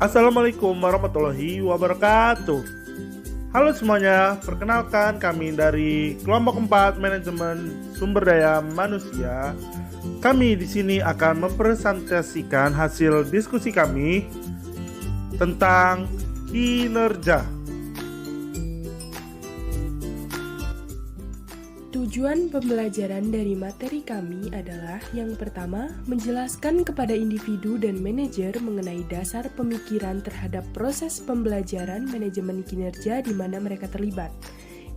Assalamualaikum warahmatullahi wabarakatuh. Halo semuanya, perkenalkan kami dari kelompok 4 Manajemen Sumber Daya Manusia. Kami di sini akan mempresentasikan hasil diskusi kami tentang kinerja. Tujuan pembelajaran dari materi kami adalah yang pertama, menjelaskan kepada individu dan manajer mengenai dasar pemikiran terhadap proses pembelajaran manajemen kinerja di mana mereka terlibat.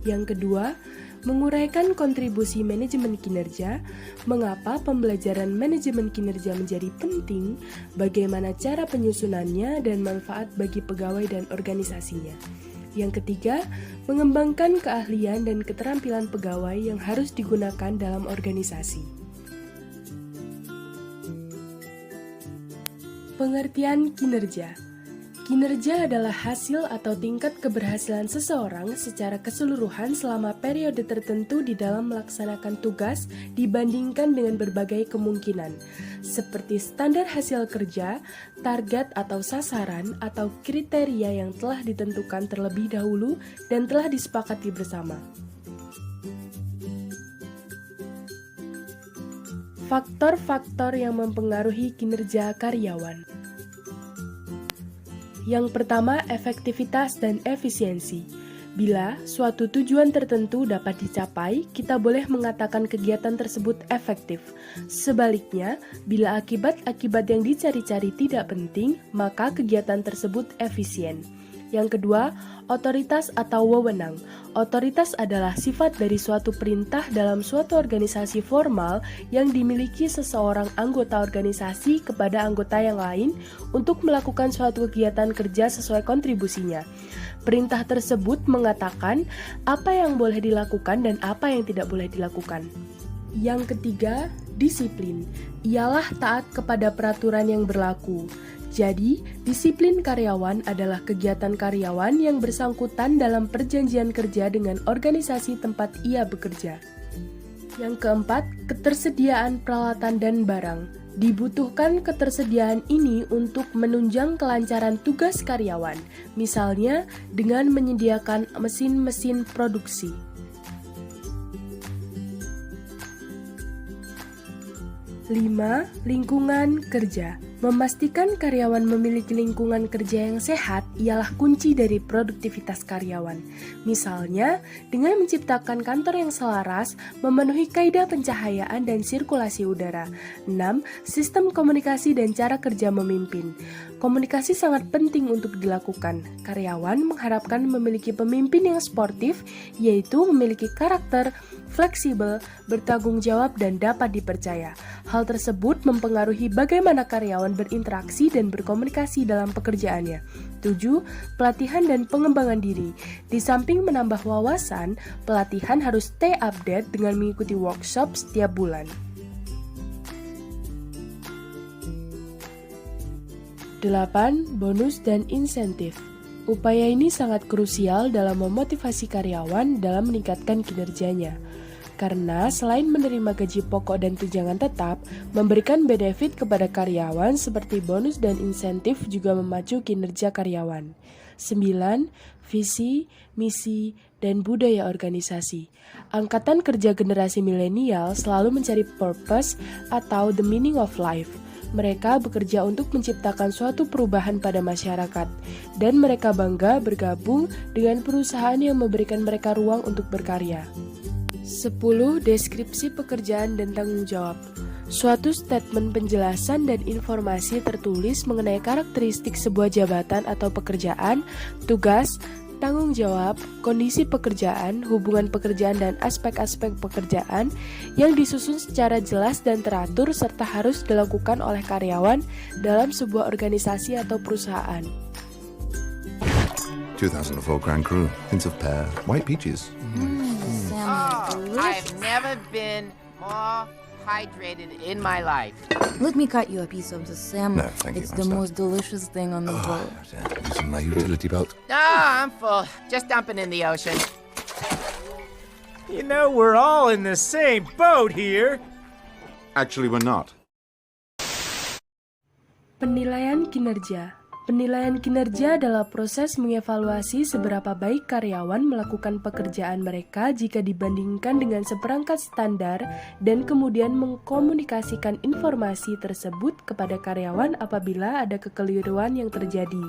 Yang kedua, menguraikan kontribusi manajemen kinerja, mengapa pembelajaran manajemen kinerja menjadi penting, bagaimana cara penyusunannya, dan manfaat bagi pegawai dan organisasinya. Yang ketiga, mengembangkan keahlian dan keterampilan pegawai yang harus digunakan dalam organisasi. Pengertian kinerja. Kinerja adalah hasil atau tingkat keberhasilan seseorang secara keseluruhan selama periode tertentu di dalam melaksanakan tugas dibandingkan dengan berbagai kemungkinan, seperti standar hasil kerja, target atau sasaran, atau kriteria yang telah ditentukan terlebih dahulu dan telah disepakati bersama. Faktor-faktor yang mempengaruhi kinerja karyawan. Yang pertama, efektivitas dan efisiensi. Bila suatu tujuan tertentu dapat dicapai, kita boleh mengatakan kegiatan tersebut efektif. Sebaliknya, bila akibat-akibat yang dicari-cari tidak penting, maka kegiatan tersebut efisien. Yang kedua, otoritas atau wewenang. Otoritas adalah sifat dari suatu perintah dalam suatu organisasi formal yang dimiliki seseorang anggota organisasi kepada anggota yang lain untuk melakukan suatu kegiatan kerja sesuai kontribusinya. Perintah tersebut mengatakan apa yang boleh dilakukan dan apa yang tidak boleh dilakukan. Yang ketiga, disiplin. Ialah taat kepada peraturan yang berlaku. Jadi, disiplin karyawan adalah kegiatan karyawan yang bersangkutan dalam perjanjian kerja dengan organisasi tempat ia bekerja. Yang keempat, ketersediaan peralatan dan barang. Dibutuhkan ketersediaan ini untuk menunjang kelancaran tugas karyawan, misalnya dengan menyediakan mesin-mesin produksi. 5. Lingkungan kerja. Memastikan karyawan memiliki lingkungan kerja yang sehat ialah kunci dari produktivitas karyawan. Misalnya, dengan menciptakan kantor yang selaras, memenuhi kaidah pencahayaan dan sirkulasi udara. 6. Sistem komunikasi dan cara kerja memimpin. Komunikasi sangat penting untuk dilakukan. Karyawan mengharapkan memiliki pemimpin yang sportif, yaitu memiliki karakter, fleksibel, bertanggung jawab, dan dapat dipercaya. Hal tersebut mempengaruhi bagaimana karyawan berinteraksi dan berkomunikasi dalam pekerjaannya. 7. Pelatihan dan pengembangan diri. Di samping menambah wawasan, pelatihan harus stay update dengan mengikuti workshop setiap bulan. 8. Bonus dan insentif. Upaya ini sangat krusial dalam memotivasi karyawan dalam meningkatkan kinerjanya. Karena selain menerima gaji pokok dan tunjangan tetap, memberikan benefit kepada karyawan seperti bonus dan insentif juga memacu kinerja karyawan. 9. Visi, misi, dan budaya organisasi. Angkatan kerja generasi milenial selalu mencari purpose atau the meaning of life. Mereka bekerja untuk menciptakan suatu perubahan pada masyarakat, dan mereka bangga bergabung dengan perusahaan yang memberikan mereka ruang untuk berkarya. 10. Deskripsi pekerjaan dan tanggung jawab. Suatu statement penjelasan dan informasi tertulis mengenai karakteristik sebuah jabatan atau pekerjaan, tugas, tanggung jawab, kondisi pekerjaan, hubungan pekerjaan, dan aspek-aspek pekerjaan yang disusun secara jelas dan teratur serta harus dilakukan oleh karyawan dalam sebuah organisasi atau perusahaan. 2004 Grand Cru, hints of pear, white peaches. I've never been more hydrated in my life. Let me cut you a piece of the salmon. No, thank you, It's I'm the stuffed. most delicious thing on the boat. Using my utility belt. No, I'm full. Just dumping in the ocean. You know, we're all in the same boat here. Actually, we're not. Penilaian kinerja. Penilaian kinerja adalah proses mengevaluasi seberapa baik karyawan melakukan pekerjaan mereka jika dibandingkan dengan seperangkat standar dan kemudian mengkomunikasikan informasi tersebut kepada karyawan apabila ada kekeliruan yang terjadi.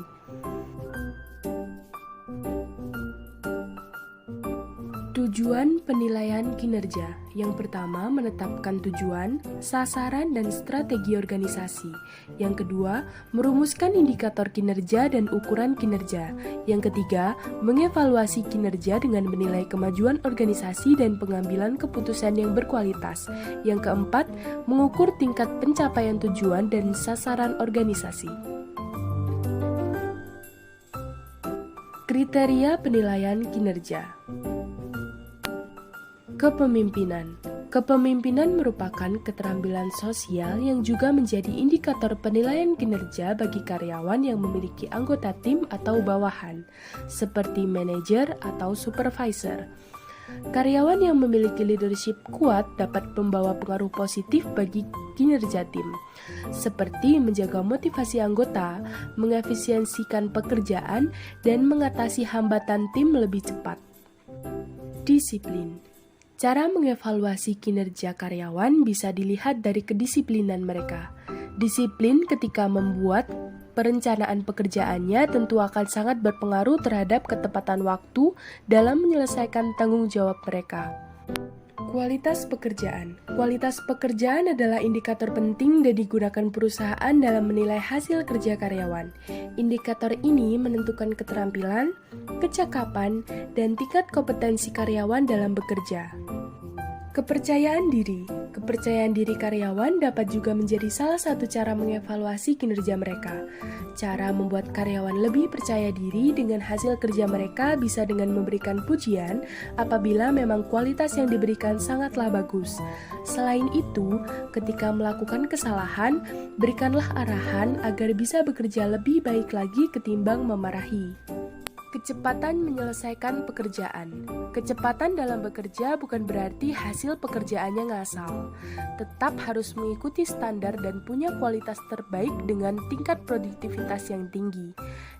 Tujuan penilaian kinerja. Yang pertama, menetapkan tujuan, sasaran, dan strategi organisasi. Yang kedua, merumuskan indikator kinerja dan ukuran kinerja. Yang ketiga, mengevaluasi kinerja dengan menilai kemajuan organisasi dan pengambilan keputusan yang berkualitas. Yang keempat, mengukur tingkat pencapaian tujuan dan sasaran organisasi. Kriteria penilaian kinerja. Kepemimpinan. Kepemimpinan merupakan keterampilan sosial yang juga menjadi indikator penilaian kinerja bagi karyawan yang memiliki anggota tim atau bawahan, seperti manajer atau supervisor. Karyawan yang memiliki leadership kuat dapat membawa pengaruh positif bagi kinerja tim, seperti menjaga motivasi anggota, mengefisiensikan pekerjaan, dan mengatasi hambatan tim lebih cepat. Disiplin. Cara mengevaluasi kinerja karyawan bisa dilihat dari kedisiplinan mereka. Disiplin ketika membuat perencanaan pekerjaannya tentu akan sangat berpengaruh terhadap ketepatan waktu dalam menyelesaikan tanggung jawab mereka. Kualitas pekerjaan. Kualitas pekerjaan adalah indikator penting dan digunakan perusahaan dalam menilai hasil kerja karyawan. Indikator ini menentukan keterampilan, kecakapan, dan tingkat kompetensi karyawan dalam bekerja. Kepercayaan diri. Kepercayaan diri karyawan dapat juga menjadi salah satu cara mengevaluasi kinerja mereka. Cara membuat karyawan lebih percaya diri dengan hasil kerja mereka bisa dengan memberikan pujian apabila memang kualitas yang diberikan sangatlah bagus. Selain itu, ketika melakukan kesalahan, berikanlah arahan agar bisa bekerja lebih baik lagi ketimbang memarahi. Kecepatan menyelesaikan pekerjaan. Kecepatan dalam bekerja bukan berarti hasil pekerjaannya ngasal. Tetap harus mengikuti standar dan punya kualitas terbaik dengan tingkat produktivitas yang tinggi.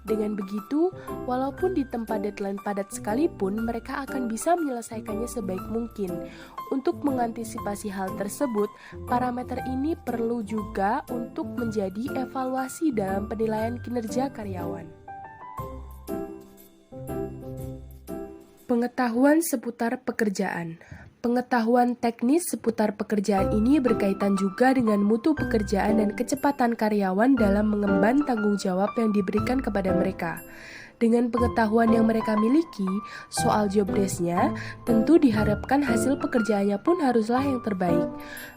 Dengan begitu, walaupun di tempat deadline padat sekalipun, mereka akan bisa menyelesaikannya sebaik mungkin. Untuk mengantisipasi hal tersebut, parameter ini perlu juga untuk menjadi evaluasi dalam penilaian kinerja karyawan. Pengetahuan seputar pekerjaan. Pengetahuan teknis seputar pekerjaan ini berkaitan juga dengan mutu pekerjaan dan kecepatan karyawan dalam mengemban tanggung jawab yang diberikan kepada mereka. Dengan pengetahuan yang mereka miliki soal job desk-nya, tentu diharapkan hasil pekerjaannya pun haruslah yang terbaik.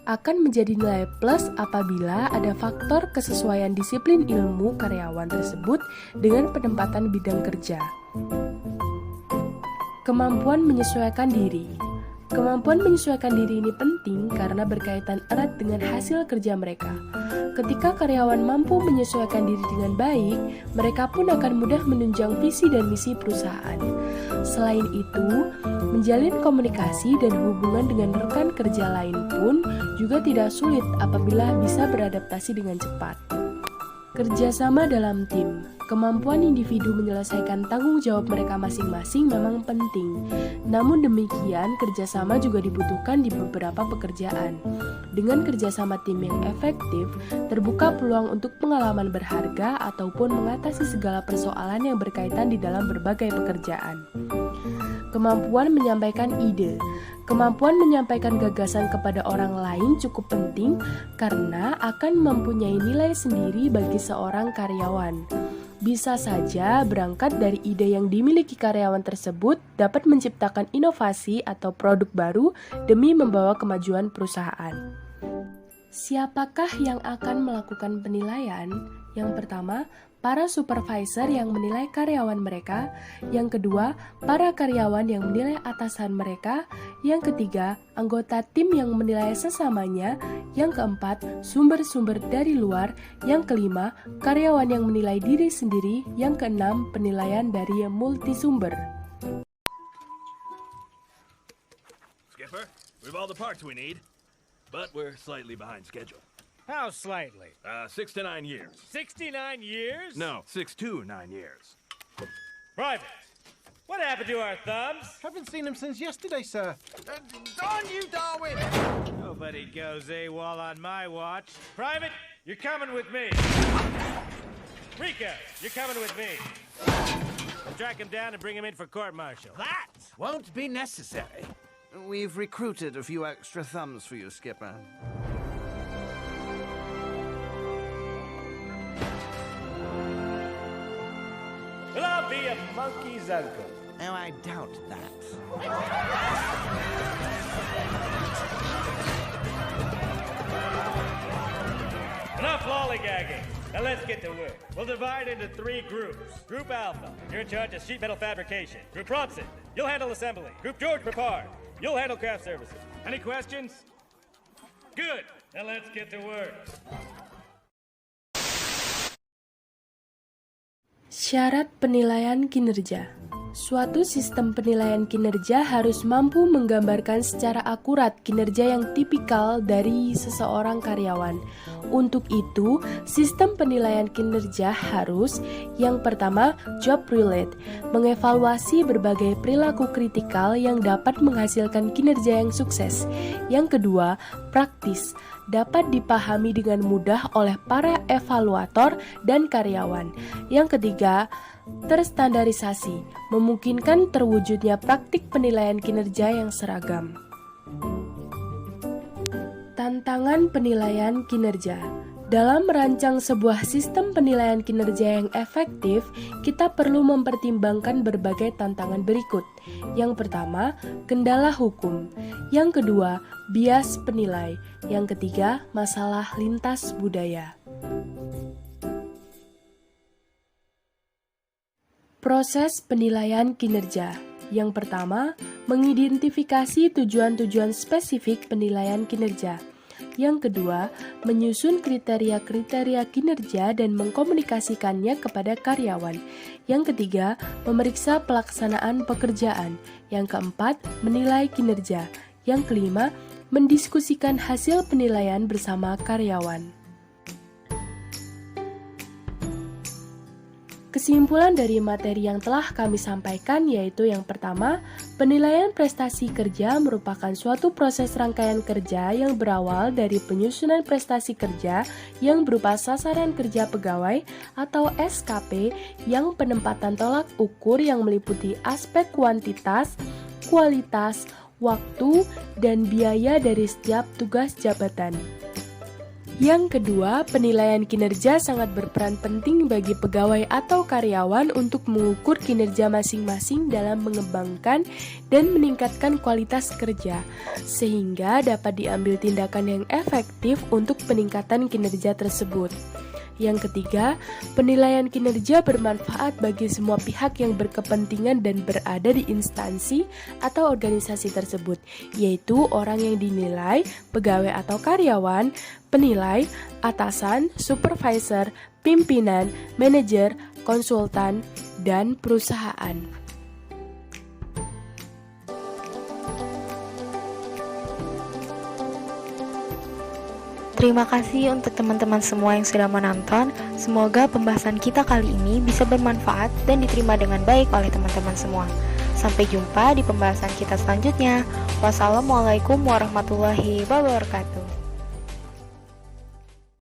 Akan menjadi nilai plus apabila ada faktor kesesuaian disiplin ilmu karyawan tersebut dengan penempatan bidang kerja. Kemampuan menyesuaikan diri. Kemampuan menyesuaikan diri ini penting karena berkaitan erat dengan hasil kerja mereka. Ketika karyawan mampu menyesuaikan diri dengan baik, mereka pun akan mudah menunjang visi dan misi perusahaan. Selain itu, menjalin komunikasi dan hubungan dengan rekan kerja lain pun juga tidak sulit apabila bisa beradaptasi dengan cepat. Kerjasama dalam tim. Kemampuan individu menyelesaikan tanggung jawab mereka masing-masing memang penting. Namun demikian, kerjasama juga dibutuhkan di beberapa pekerjaan. Dengan kerjasama tim yang efektif, terbuka peluang untuk pengalaman berharga ataupun mengatasi segala persoalan yang berkaitan di dalam berbagai pekerjaan. Kemampuan menyampaikan ide. Kemampuan menyampaikan gagasan kepada orang lain cukup penting karena akan mempunyai nilai sendiri bagi seorang karyawan. Bisa saja berangkat dari ide yang dimiliki karyawan tersebut dapat menciptakan inovasi atau produk baru demi membawa kemajuan perusahaan. Siapakah yang akan melakukan penilaian? Yang pertama, para supervisor yang menilai karyawan mereka. Yang kedua, para karyawan yang menilai atasan mereka. Yang ketiga, anggota tim yang menilai sesamanya. Yang keempat, sumber-sumber dari luar. Yang kelima, karyawan yang menilai diri sendiri. Yang keenam, penilaian dari multisumber. Skipper, we've all the parts we need, but we're slightly behind schedule. How slightly? 6 to 9 years. 69 years? No, 6 to 9 years. Private, what happened to our thumbs? Haven't seen him since yesterday, sir. On you, Darwin! Nobody goes AWOL on my watch. Private, you're coming with me. Rico, you're coming with me. Track him down and bring him in for court-martial. That won't be necessary. We've recruited a few extra thumbs for you, Skipper. Well, I'll be a monkey's uncle. Oh, I doubt that. Enough lollygagging. Now let's get to work. We'll divide into 3 groups. Group Alpha, you're in charge of sheet metal fabrication. Group Bronson, you'll handle assembly. Group George Papard, you'll handle craft services. Any questions? Good. Now let's get to work. Syarat penilaian kinerja. Suatu sistem penilaian kinerja harus mampu menggambarkan secara akurat kinerja yang tipikal dari seseorang karyawan. Untuk itu, sistem penilaian kinerja harus yang pertama, job relate, mengevaluasi berbagai perilaku kritikal yang dapat menghasilkan kinerja yang sukses. Yang kedua, praktis, dapat dipahami dengan mudah oleh para evaluator dan karyawan. Yang ketiga, terstandarisasi, memungkinkan terwujudnya praktik penilaian kinerja yang seragam. Tantangan penilaian kinerja. Dalam merancang sebuah sistem penilaian kinerja yang efektif, kita perlu mempertimbangkan berbagai tantangan berikut. Yang pertama, kendala hukum. Yang kedua, bias penilai. Yang ketiga, masalah lintas budaya. Proses penilaian kinerja. Yang pertama, mengidentifikasi tujuan-tujuan spesifik penilaian kinerja. Yang kedua, menyusun kriteria-kriteria kinerja dan mengkomunikasikannya kepada karyawan. Yang ketiga, memeriksa pelaksanaan pekerjaan. Yang keempat, menilai kinerja. Yang kelima, mendiskusikan hasil penilaian bersama karyawan. Kesimpulan dari materi yang telah kami sampaikan yaitu yang pertama, penilaian prestasi kerja merupakan suatu proses rangkaian kerja yang berawal dari penyusunan prestasi kerja yang berupa sasaran kerja pegawai atau SKP yang penempatan tolak ukur yang meliputi aspek kuantitas, kualitas, waktu, dan biaya dari setiap tugas jabatan. Yang kedua, penilaian kinerja sangat berperan penting bagi pegawai atau karyawan untuk mengukur kinerja masing-masing dalam mengembangkan dan meningkatkan kualitas kerja, sehingga dapat diambil tindakan yang efektif untuk peningkatan kinerja tersebut. Yang ketiga, penilaian kinerja bermanfaat bagi semua pihak yang berkepentingan dan berada di instansi atau organisasi tersebut, yaitu orang yang dinilai, pegawai atau karyawan, penilai, atasan, supervisor, pimpinan, manajer, konsultan, dan perusahaan. Terima kasih untuk teman-teman semua yang sudah menonton. Semoga pembahasan kita kali ini bisa bermanfaat dan diterima dengan baik oleh teman-teman semua. Sampai jumpa di pembahasan kita selanjutnya. Wassalamualaikum warahmatullahi wabarakatuh.